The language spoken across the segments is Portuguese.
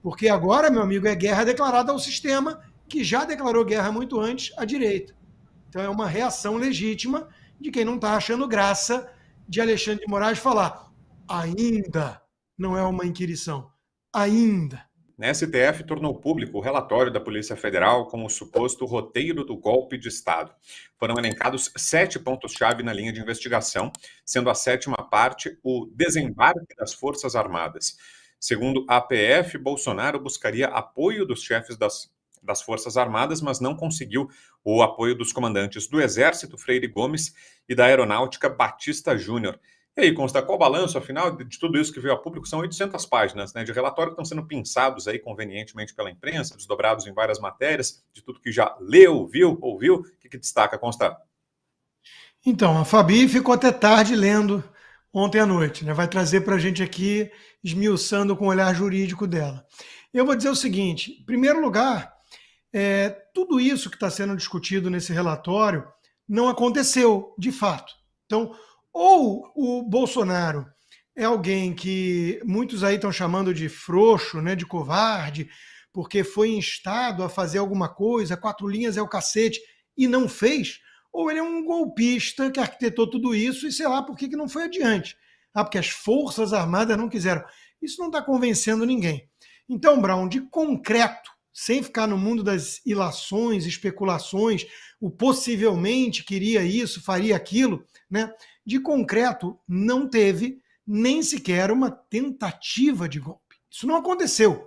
Porque agora, meu amigo, é guerra declarada ao sistema que já declarou guerra muito antes à direita. Então é uma reação legítima de quem não está achando graça de Alexandre de Moraes falar ainda não é uma inquirição. Ainda. A STF tornou público o relatório da Polícia Federal com o suposto roteiro do golpe de Estado. Foram elencados 7 pontos-chave na linha de investigação, sendo a 7ª parte o desembarque das Forças Armadas. Segundo a PF, Bolsonaro buscaria apoio dos chefes das Forças Armadas, mas não conseguiu o apoio dos comandantes do Exército, Freire Gomes, e da Aeronáutica, Batista Júnior. E aí, Consta, qual o balanço, afinal, de tudo isso que veio a público? São 800 páginas, né, de relatório que estão sendo pinçados aí convenientemente pela imprensa, desdobrados em várias matérias, de tudo que já leu, viu, ouviu. O que destaca, Consta? Então, a Fabi ficou até tarde lendo ontem à noite, né? Vai trazer para a gente aqui, esmiuçando com o olhar jurídico dela. Eu vou dizer o seguinte, em primeiro lugar, tudo isso que está sendo discutido nesse relatório não aconteceu, de fato. Então, ou o Bolsonaro é alguém que muitos aí estão chamando de frouxo, né, de covarde, porque foi instado a fazer alguma coisa, 4 linhas é o cacete, e não fez, ou ele é um golpista que arquitetou tudo isso e sei lá por que não foi adiante. Porque as Forças Armadas não quiseram. Isso não está convencendo ninguém. Então, Brown, de concreto, sem ficar no mundo das ilações, especulações, o possivelmente queria isso, faria aquilo, né? De concreto, não teve nem sequer uma tentativa de golpe. Isso não aconteceu.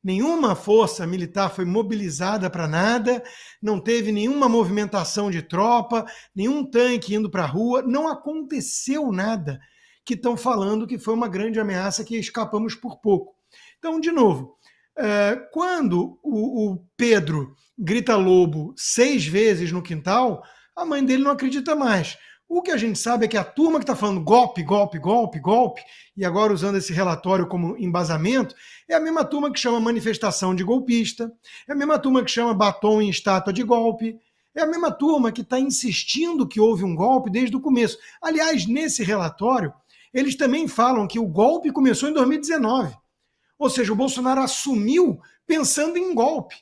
Nenhuma força militar foi mobilizada para nada, não teve nenhuma movimentação de tropa, nenhum tanque indo para a rua, não aconteceu nada que estão falando que foi uma grande ameaça que escapamos por pouco. Então, de novo, quando o Pedro grita lobo 6 vezes no quintal, a mãe dele não acredita mais. O que a gente sabe é que a turma que está falando golpe, golpe, golpe, golpe, e agora usando esse relatório como embasamento, é a mesma turma que chama manifestação de golpista, é a mesma turma que chama batom em estátua de golpe, é a mesma turma que está insistindo que houve um golpe desde o começo. Aliás, nesse relatório, eles também falam que o golpe começou em 2019. Ou seja, o Bolsonaro assumiu pensando em golpe.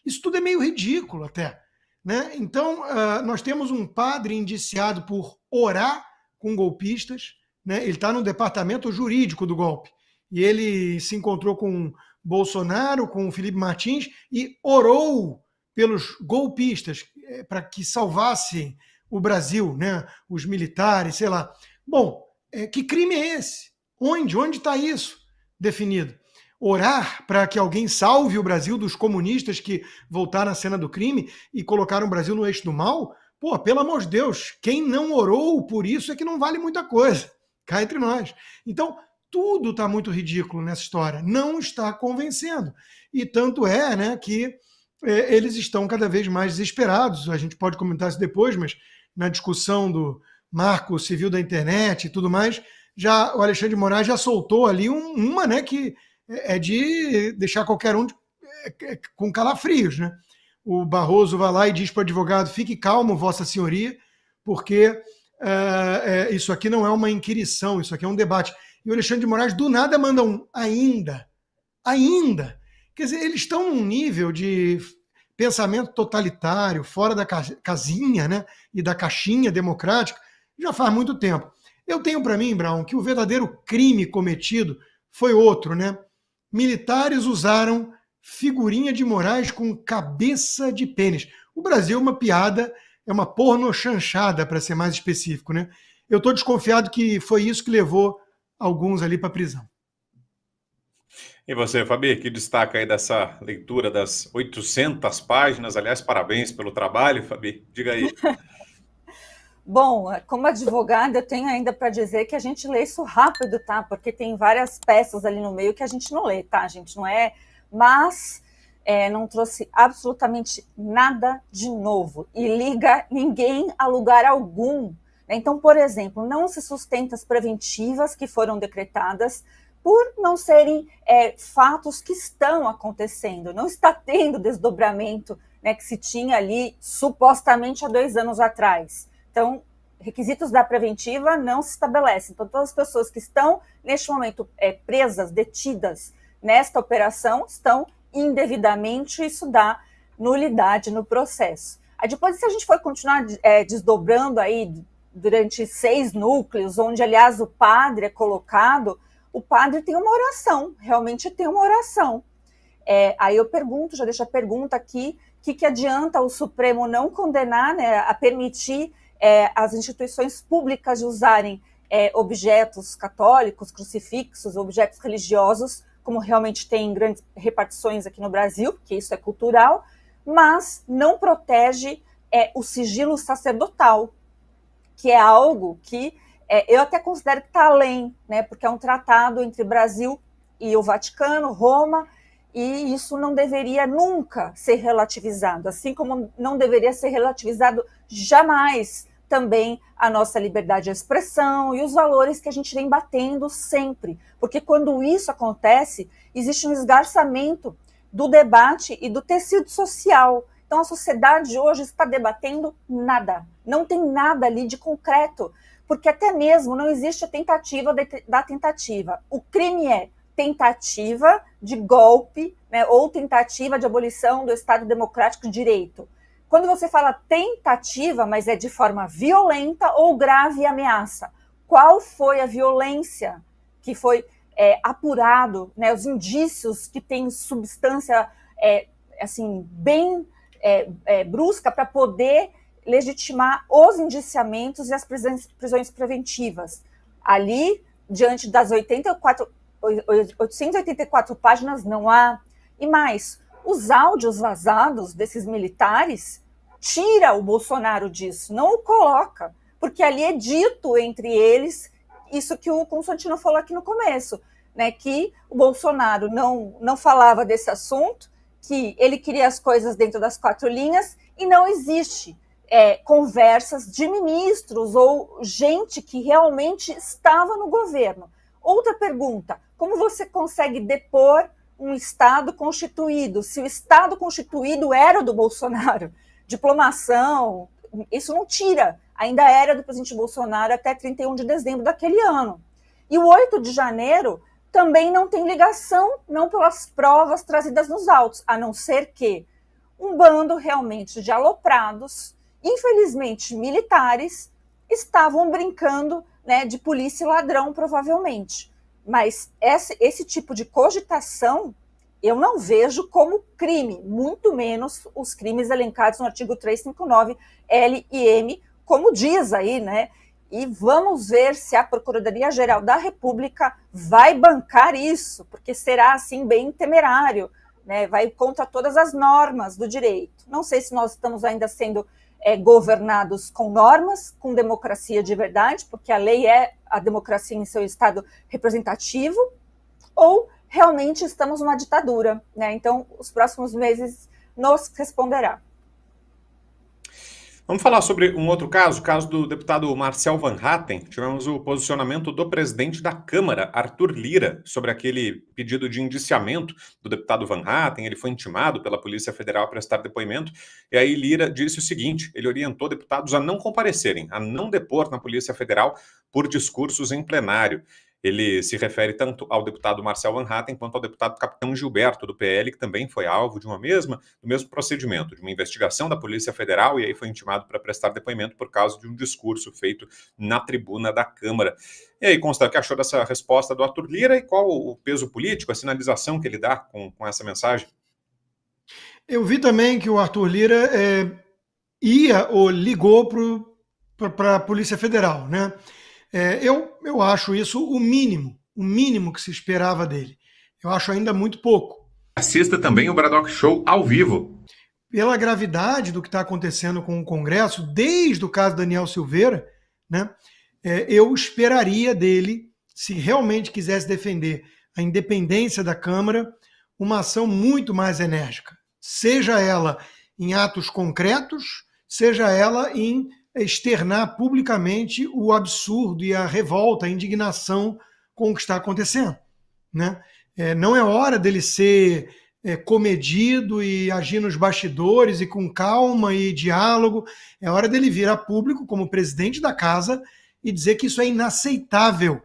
Isso tudo é meio ridículo até. Né? Então, nós temos um padre indiciado por orar com golpistas, né? Ele está no departamento jurídico do golpe, e ele se encontrou com Bolsonaro, com Felipe Martins, e orou pelos golpistas para que salvassem o Brasil, né? Os militares, sei lá. Bom, que crime é esse? Onde está isso definido? Orar para que alguém salve o Brasil dos comunistas que voltaram à cena do crime e colocaram o Brasil no eixo do mal? Pô, pelo amor de Deus, quem não orou por isso é que não vale muita coisa. Cá entre nós. Então, tudo está muito ridículo nessa história. Não está convencendo. E tanto é, né, que eles estão cada vez mais desesperados. A gente pode comentar isso depois, mas na discussão do marco civil da internet e tudo mais, já o Alexandre de Moraes já soltou ali uma, né, que é de deixar qualquer um com calafrios, né? O Barroso vai lá e diz para o advogado: fique calmo, Vossa Senhoria, porque isso aqui não é uma inquirição, isso aqui é um debate. E o Alexandre de Moraes, do nada, manda um ainda. Quer dizer, eles estão num nível de pensamento totalitário, fora da casinha, né? E da caixinha democrática, já faz muito tempo. Eu tenho para mim, Brown, que o verdadeiro crime cometido foi outro, né? Militares usaram figurinha de Moraes com cabeça de pênis. O Brasil é uma piada, é uma pornochanchada, para ser mais específico, né? Eu estou desconfiado que foi isso que levou alguns ali para a prisão. E você, Fabi, que destaca aí dessa leitura das 800 páginas? Aliás, parabéns pelo trabalho, Fabi. Diga aí. Bom, como advogada, eu tenho ainda para dizer que a gente lê isso rápido, tá? Porque tem várias peças ali no meio que a gente não lê, tá? A gente não é... Mas não trouxe absolutamente nada de novo e liga ninguém a lugar algum. Então, por exemplo, não se sustenta as preventivas que foram decretadas por não serem fatos que estão acontecendo. Não está tendo desdobramento, né, que se tinha ali supostamente há 2 anos atrás. Então, requisitos da preventiva não se estabelecem. Então, todas as pessoas que estão, neste momento, presas, detidas, nesta operação estão indevidamente, isso dá nulidade no processo. Aí depois, se a gente for continuar desdobrando aí durante 6 núcleos, onde, aliás, o padre é colocado, o padre tem uma oração, realmente tem uma oração. Aí eu pergunto, já deixo a pergunta aqui, o que adianta o Supremo não condenar, né, a permitir as instituições públicas de usarem objetos católicos, crucifixos, objetos religiosos, como realmente tem grandes repartições aqui no Brasil, porque isso é cultural, mas não protege o sigilo sacerdotal, que é algo que eu até considero que está além, né, porque é um tratado entre Brasil e o Vaticano, Roma, e isso não deveria nunca ser relativizado, assim como não deveria ser relativizado jamais também a nossa liberdade de expressão e os valores que a gente vem batendo sempre, porque quando isso acontece, existe um esgarçamento do debate e do tecido social. Então a sociedade hoje está debatendo nada, não tem nada ali de concreto, porque até mesmo não existe a tentativa da tentativa. O crime é tentativa de golpe, né, ou tentativa de abolição do Estado Democrático de Direito. Quando você fala tentativa, mas é de forma violenta ou grave ameaça, qual foi a violência que foi apurado, né, os indícios que têm substância assim, bem brusca para poder legitimar os indiciamentos e as prisões preventivas. Ali, diante das 884 páginas, não há. E mais, os áudios vazados desses militares tira o Bolsonaro disso, não o coloca, porque ali é dito entre eles isso que o Constantino falou aqui no começo, né, que o Bolsonaro não falava desse assunto, que ele queria as coisas dentro das 4 linhas e não existe conversas de ministros ou gente que realmente estava no governo. Outra pergunta, como você consegue depor um Estado constituído, se o Estado constituído era o do Bolsonaro? Diplomação, isso não tira, ainda era do presidente Bolsonaro até 31 de dezembro daquele ano. E o 8 de janeiro também não tem ligação, não pelas provas trazidas nos autos, a não ser que um bando realmente de aloprados, infelizmente militares, estavam brincando, né, de polícia e ladrão, provavelmente. Mas esse tipo de cogitação eu não vejo como crime, muito menos os crimes elencados no artigo 359 L e M, como diz aí, né? E vamos ver se a Procuradoria-Geral da República vai bancar isso, porque será, assim, bem temerário, né? Vai contra todas as normas do direito. Não sei se nós estamos ainda sendo governados com normas, com democracia de verdade, porque a lei é a democracia em seu estado representativo, ou realmente estamos numa ditadura, né? Então, os próximos meses nos responderá. Vamos falar sobre um outro caso, o caso do deputado Marcel Van Hatten. Tivemos o posicionamento do presidente da Câmara, Arthur Lira, sobre aquele pedido de indiciamento do deputado Van Hatten. Ele foi intimado pela Polícia Federal a prestar depoimento, e aí Lira disse o seguinte: ele orientou deputados a não comparecerem, a não depor na Polícia Federal por discursos em plenário. Ele se refere tanto ao deputado Marcel Van Hatten quanto ao deputado Capitão Gilberto, do PL, que também foi alvo de do mesmo procedimento, de uma investigação da Polícia Federal, e aí foi intimado para prestar depoimento por causa de um discurso feito na tribuna da Câmara. E aí, Constância, o que achou dessa resposta do Arthur Lira e qual o peso político, a sinalização que ele dá com essa mensagem? Eu vi também que o Arthur Lira ia ou ligou para a Polícia Federal, né? Eu acho isso o mínimo que se esperava dele. Eu acho ainda muito pouco. Assista também o Bradock Show ao vivo. Pela gravidade do que está acontecendo com o Congresso, desde o caso Daniel Silveira, né, eu esperaria dele, se realmente quisesse defender a independência da Câmara, uma ação muito mais enérgica. Seja ela em atos concretos, seja ela em externar publicamente o absurdo e a revolta, a indignação com o que está acontecendo, né? Não é hora dele ser comedido e agir nos bastidores e com calma e diálogo. É hora dele vir a público como presidente da casa e dizer que isso é inaceitável,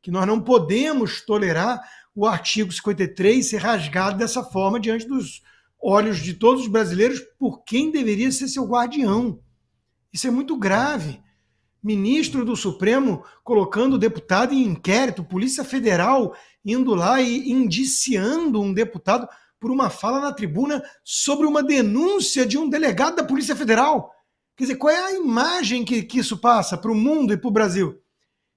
que nós não podemos tolerar o artigo 53 ser rasgado dessa forma diante dos olhos de todos os brasileiros por quem deveria ser seu guardião. Isso é muito grave. Ministro do Supremo colocando o deputado em inquérito, Polícia Federal indo lá e indiciando um deputado por uma fala na tribuna sobre uma denúncia de um delegado da Polícia Federal. Quer dizer, qual é a imagem que isso passa para o mundo e para o Brasil?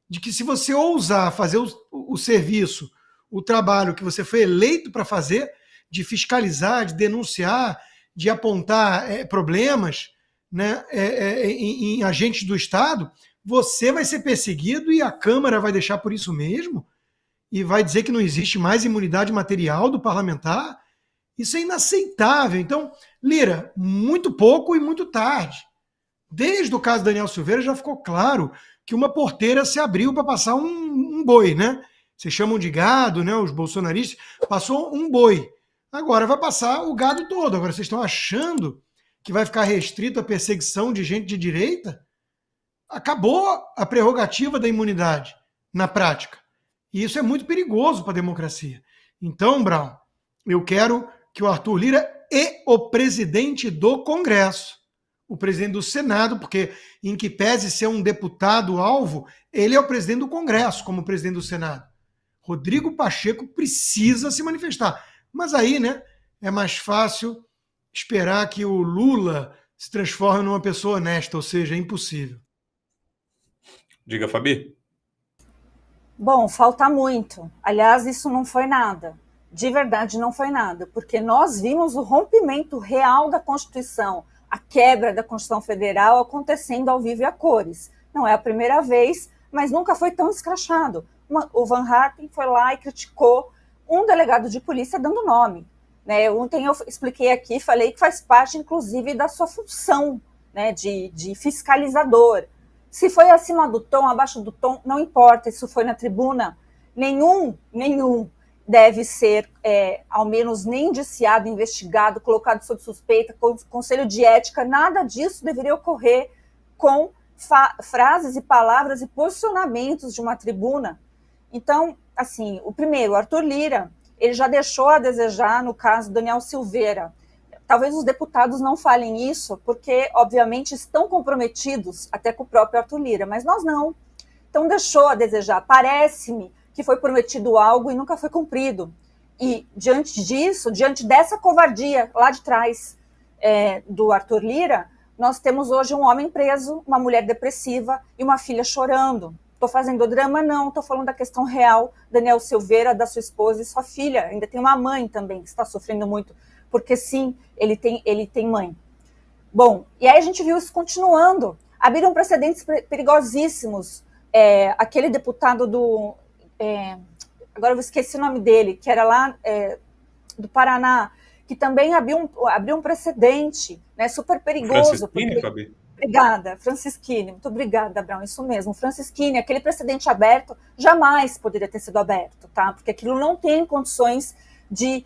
De que se você ousar fazer o serviço, o trabalho que você foi eleito para fazer, de fiscalizar, de denunciar, de apontar problemas, né, em agentes do Estado, você vai ser perseguido e a Câmara vai deixar por isso mesmo? E vai dizer que não existe mais imunidade material do parlamentar? Isso é inaceitável. Então, Lira, muito pouco e muito tarde. Desde o caso Daniel Silveira já ficou claro que uma porteira se abriu para passar um boi, né? Vocês chamam de gado, né? Os bolsonaristas, passou um boi. Agora vai passar o gado todo. Agora vocês estão achando que vai ficar restrito à perseguição de gente de direita? Acabou a prerrogativa da imunidade na prática. E isso é muito perigoso para a democracia. Então, Brown, eu quero que o Arthur Lira e o presidente do Congresso, o presidente do Senado, porque em que pese ser um deputado alvo, ele é o presidente do Congresso, como presidente do Senado. Rodrigo Pacheco precisa se manifestar. Mas aí, né, é mais fácil esperar que o Lula se transforme numa pessoa honesta, ou seja, é impossível. Diga, Fabi. Bom, falta muito. Aliás, isso não foi nada. De verdade, não foi nada, porque nós vimos o rompimento real da Constituição, a quebra da Constituição Federal acontecendo ao vivo e a cores. Não é a primeira vez, mas nunca foi tão escrachado. O Van Hatten foi lá e criticou um delegado de polícia dando nome. Né? Ontem eu expliquei aqui, falei que faz parte, inclusive, da sua função, né, de fiscalizador. Se foi acima do tom, abaixo do tom, não importa, isso foi na tribuna. Nenhum deve ser, ao menos, nem indiciado, investigado, colocado sob suspeita, conselho de ética, nada disso deveria ocorrer com frases e palavras e posicionamentos de uma tribuna. Então, assim, o primeiro, Arthur Lira, ele já deixou a desejar no caso do Daniel Silveira. Talvez os deputados não falem isso, porque, obviamente, estão comprometidos até com o próprio Arthur Lira, mas nós não. Então, deixou a desejar. Parece-me que foi prometido algo e nunca foi cumprido. E, diante disso, diante dessa covardia lá de trás do Arthur Lira, nós temos hoje um homem preso, uma mulher depressiva e uma filha chorando. Estou fazendo drama? Não, estou falando da questão real. Daniel Silveira, da sua esposa e sua filha. Ainda tem uma mãe também que está sofrendo muito, porque sim, ele tem mãe. Bom, e aí a gente viu isso continuando. Abriram precedentes perigosíssimos. Aquele deputado do... agora eu esqueci o nome dele, que era lá do Paraná, que também abriu um precedente, né, super perigoso. Francisquini, Fabi? Obrigada, Francisquini, muito obrigada, Brown, isso mesmo, Francisquini, aquele precedente aberto jamais poderia ter sido aberto, tá? Porque aquilo não tem condições de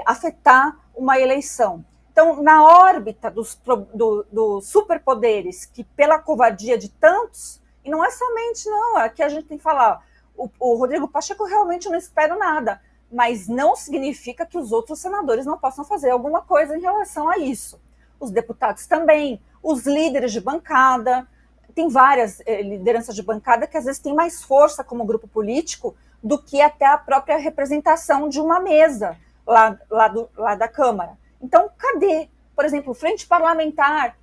afetar uma eleição. Então, na órbita dos superpoderes, que pela covardia de tantos, e não é somente, não, aqui a gente tem que falar, o Rodrigo Pacheco realmente não espera nada, mas não significa que os outros senadores não possam fazer alguma coisa em relação a isso. Os deputados também, os líderes de bancada, tem várias lideranças de bancada que às vezes têm mais força como grupo político do que até a própria representação de uma mesa lá da Câmara. Então, cadê? Por exemplo, frente parlamentar,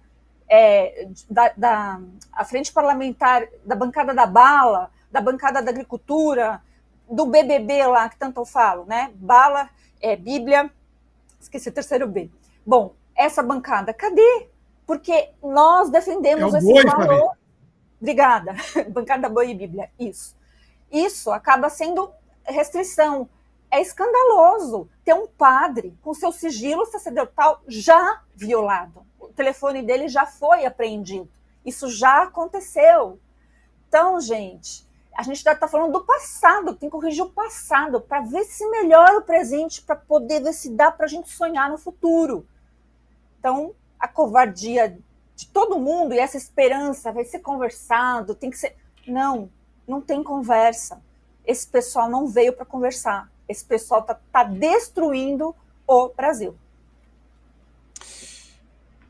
a frente parlamentar da bancada da bala, da bancada da agricultura, do BBB lá, que tanto eu falo, né? Bala, Bíblia, esqueci o terceiro B. Bom, essa bancada, cadê? Porque nós defendemos esse valor. Obrigada. Bancada Boi e Bíblia, isso. Isso acaba sendo restrição. É escandaloso ter um padre com seu sigilo sacerdotal já violado. O telefone dele já foi apreendido. Isso já aconteceu. Então, gente, a gente já está falando do passado, tem que corrigir o passado para ver se melhora o presente, para poder ver se dá para a gente sonhar no futuro. Então, a covardia de todo mundo e essa esperança vai ser conversado, tem que ser... Não tem conversa. Esse pessoal não veio para conversar. Esse pessoal tá destruindo o Brasil.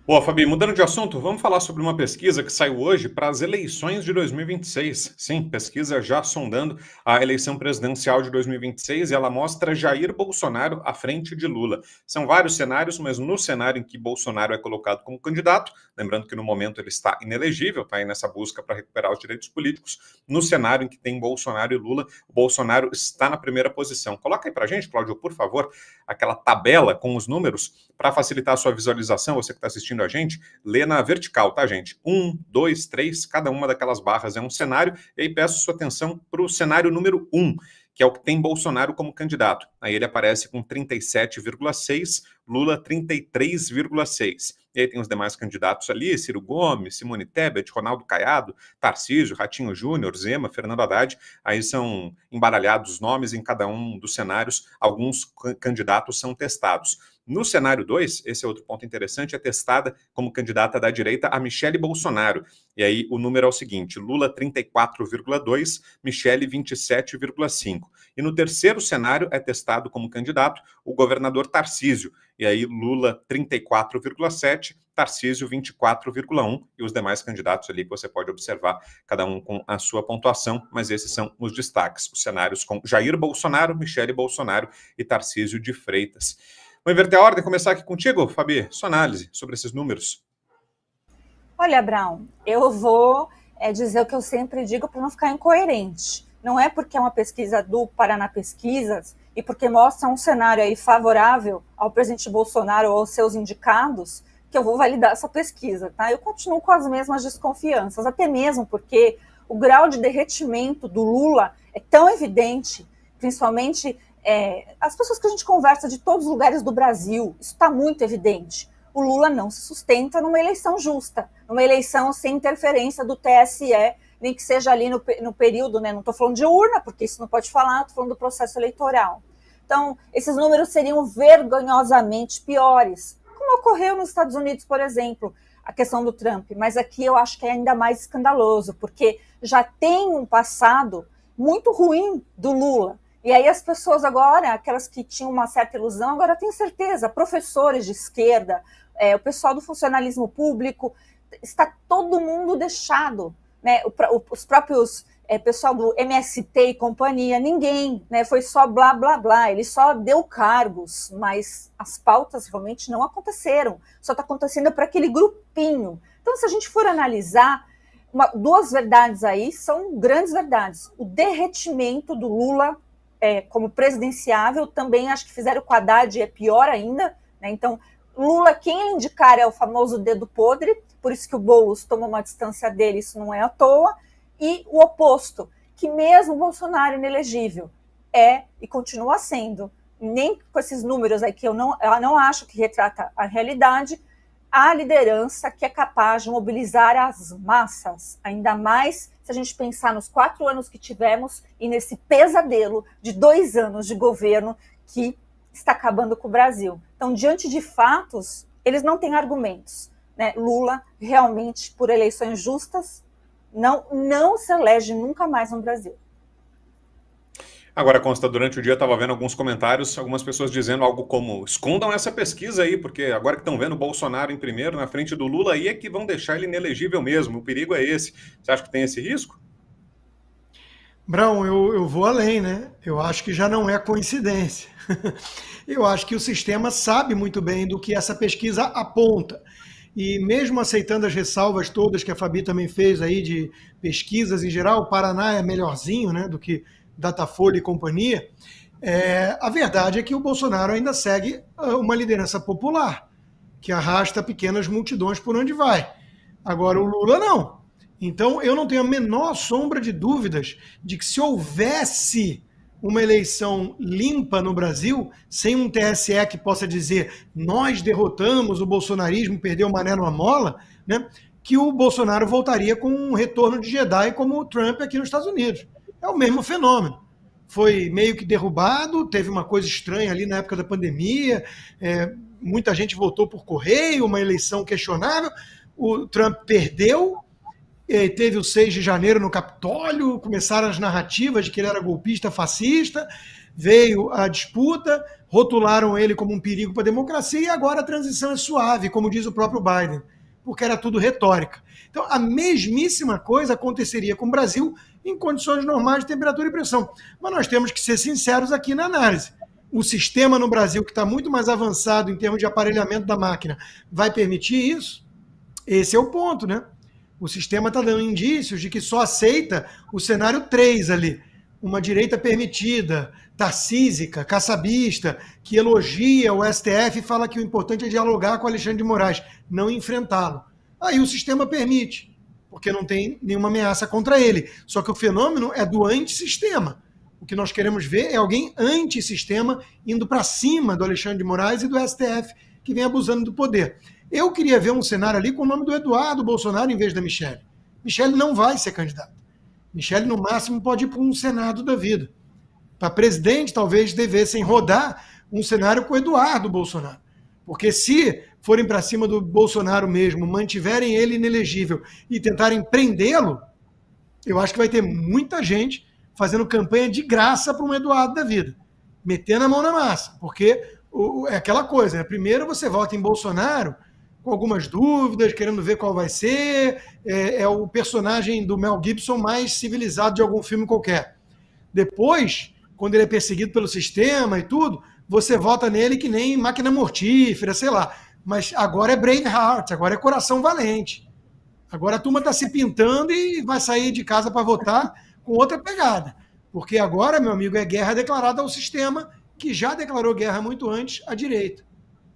Boa, Fabi, mudando de assunto, vamos falar sobre uma pesquisa que saiu hoje para as eleições de 2026. Sim, pesquisa já sondando a eleição presidencial de 2026 e ela mostra Jair Bolsonaro à frente de Lula. São vários cenários, mas no cenário em que Bolsonaro é colocado como candidato, lembrando que no momento ele está inelegível, está aí nessa busca para recuperar os direitos políticos, no cenário em que tem Bolsonaro e Lula, o Bolsonaro está na primeira posição. Coloca aí para a gente, Cláudio, por favor, aquela tabela com os números para facilitar a sua visualização, você que está assistindo a gente, lê na vertical, tá, gente? 1, 2, 3, cada uma daquelas barras é um cenário, e aí peço sua atenção para o cenário número 1, que é o que tem Bolsonaro como candidato. Aí ele aparece com 37,6, Lula 33,6. E aí tem os demais candidatos ali, Ciro Gomes, Simone Tebet, Ronaldo Caiado, Tarcísio, Ratinho Júnior, Zema, Fernando Haddad. Aí são embaralhados os nomes em cada um dos cenários, alguns candidatos são testados. No cenário 2, esse é outro ponto interessante, é testada como candidata da direita a Michele Bolsonaro. E aí o número é o seguinte, Lula 34,2, Michele 27,5. E no terceiro cenário é testado como candidato o governador Tarcísio. E aí Lula 34,7, Tarcísio 24,1 e os demais candidatos ali que você pode observar, cada um com a sua pontuação, mas esses são os destaques, os cenários com Jair Bolsonaro, Michele Bolsonaro e Tarcísio de Freitas. Vou inverter a ordem, começar aqui contigo, Fabi, sua análise sobre esses números. Olha, Brown, eu vou dizer o que eu sempre digo para não ficar incoerente. Não é porque é uma pesquisa do Paraná Pesquisas e porque mostra um cenário aí favorável ao presidente Bolsonaro ou aos seus indicados que eu vou validar essa pesquisa, tá? Eu continuo com as mesmas desconfianças, até mesmo porque o grau de derretimento do Lula é tão evidente, principalmente as pessoas que a gente conversa de todos os lugares do Brasil, isso está muito evidente. O Lula não se sustenta numa eleição justa, numa eleição sem interferência do TSE, nem que seja ali no período, né? Não estou falando de urna, porque isso não pode falar, estou falando do processo eleitoral. Então, esses números seriam vergonhosamente piores, como ocorreu nos Estados Unidos, por exemplo, a questão do Trump. Mas aqui eu acho que é ainda mais escandaloso, porque já tem um passado muito ruim do Lula. E aí as pessoas agora, aquelas que tinham uma certa ilusão, agora têm certeza, professores de esquerda, o pessoal do funcionalismo público, está todo mundo deixado, né? Os próprios pessoal do MST e companhia, ninguém, né? Foi só blá, blá, blá, ele só deu cargos, mas as pautas realmente não aconteceram, só está acontecendo para aquele grupinho. Então, se a gente for analisar, duas verdades aí são grandes verdades. O derretimento do Lula como presidenciável, também acho que fizeram com o Haddad, é pior ainda, né? Então, Lula, quem ele indicar é o famoso dedo podre, por isso que o Boulos toma uma distância dele, isso não é à toa, e o oposto, que mesmo Bolsonaro inelegível e continua sendo, nem com esses números aí que eu não acho que retrata a realidade, a liderança que é capaz de mobilizar as massas, ainda mais se a gente pensar nos 4 anos que tivemos e nesse pesadelo de 2 anos de governo que está acabando com o Brasil. Então, diante de fatos, eles não têm argumentos, né? Lula, realmente, por eleições justas, não se elege nunca mais no Brasil. Agora, Consta, durante o dia eu estava vendo alguns comentários, algumas pessoas dizendo algo como, escondam essa pesquisa aí, porque agora que estão vendo o Bolsonaro em primeiro, na frente do Lula, aí é que vão deixar ele inelegível mesmo, o perigo é esse. Você acha que tem esse risco? Brown, eu vou além, né? Eu acho que já não é coincidência. Eu acho que o sistema sabe muito bem do que essa pesquisa aponta. E mesmo aceitando as ressalvas todas que a Fabi também fez aí de pesquisas em geral, o Paraná é melhorzinho, né, do que Datafolha e companhia, a verdade é que o Bolsonaro ainda segue uma liderança popular, que arrasta pequenas multidões por onde vai. Agora o Lula não. Então eu não tenho a menor sombra de dúvidas de que se houvesse uma eleição limpa no Brasil, sem um TSE que possa dizer nós derrotamos o bolsonarismo, perdeu o mané numa mola, né, que o Bolsonaro voltaria com um retorno de Jedi como o Trump aqui nos Estados Unidos. É o mesmo fenômeno. Foi meio que derrubado, teve uma coisa estranha ali na época da pandemia, muita gente votou por correio, uma eleição questionável, o Trump perdeu, teve o 6 de janeiro no Capitólio, começaram as narrativas de que ele era golpista, fascista, Veio a disputa, rotularam ele como um perigo para a democracia e agora a transição é suave, como diz o próprio Biden, porque era tudo retórica. Então, a mesmíssima coisa aconteceria com o Brasil em condições normais de temperatura e pressão. Mas nós temos que ser sinceros aqui na análise. O sistema no Brasil, que está muito mais avançado em termos de aparelhamento da máquina, vai permitir isso? Esse é o ponto, né? O sistema está dando indícios de que só aceita o cenário 3 ali. Uma direita permitida, tarcísica, caçabista, que elogia o STF e fala que o importante é dialogar com Alexandre de Moraes, não enfrentá-lo. Aí o sistema permite, porque não tem nenhuma ameaça contra ele. Só que o fenômeno é do antissistema. O que nós queremos ver é alguém antissistema indo para cima do Alexandre de Moraes e do STF, que vem abusando do poder. Eu queria ver um cenário ali com o nome do Eduardo Bolsonaro em vez da Michelle. Michelle não vai ser candidata. Michelle, no máximo, pode ir para um Senado da vida. Para presidente, talvez devessem rodar um cenário com o Eduardo Bolsonaro. Porque se forem para cima do Bolsonaro mesmo, mantiverem ele inelegível e tentarem prendê-lo, eu acho que vai ter muita gente fazendo campanha de graça para um Eduardo da vida. Metendo a mão na massa. Porque é aquela coisa, né? Primeiro você vota em Bolsonaro com algumas dúvidas, querendo ver qual vai ser, é o personagem do Mel Gibson mais civilizado de algum filme qualquer. Depois, quando ele é perseguido pelo sistema e tudo, você vota nele que nem máquina mortífera, sei lá. Mas agora é Braveheart, agora é coração valente. Agora a turma está se pintando e vai sair de casa para votar com outra pegada. Porque agora, meu amigo, é guerra declarada ao sistema, que já declarou guerra muito antes à direita.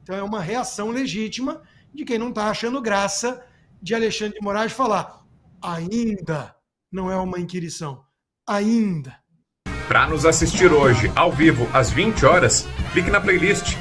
Então é uma reação legítima de quem não está achando graça de Alexandre de Moraes falar ainda não é uma inquirição. Ainda. Para nos assistir hoje, ao vivo, às 20 horas, clique na playlist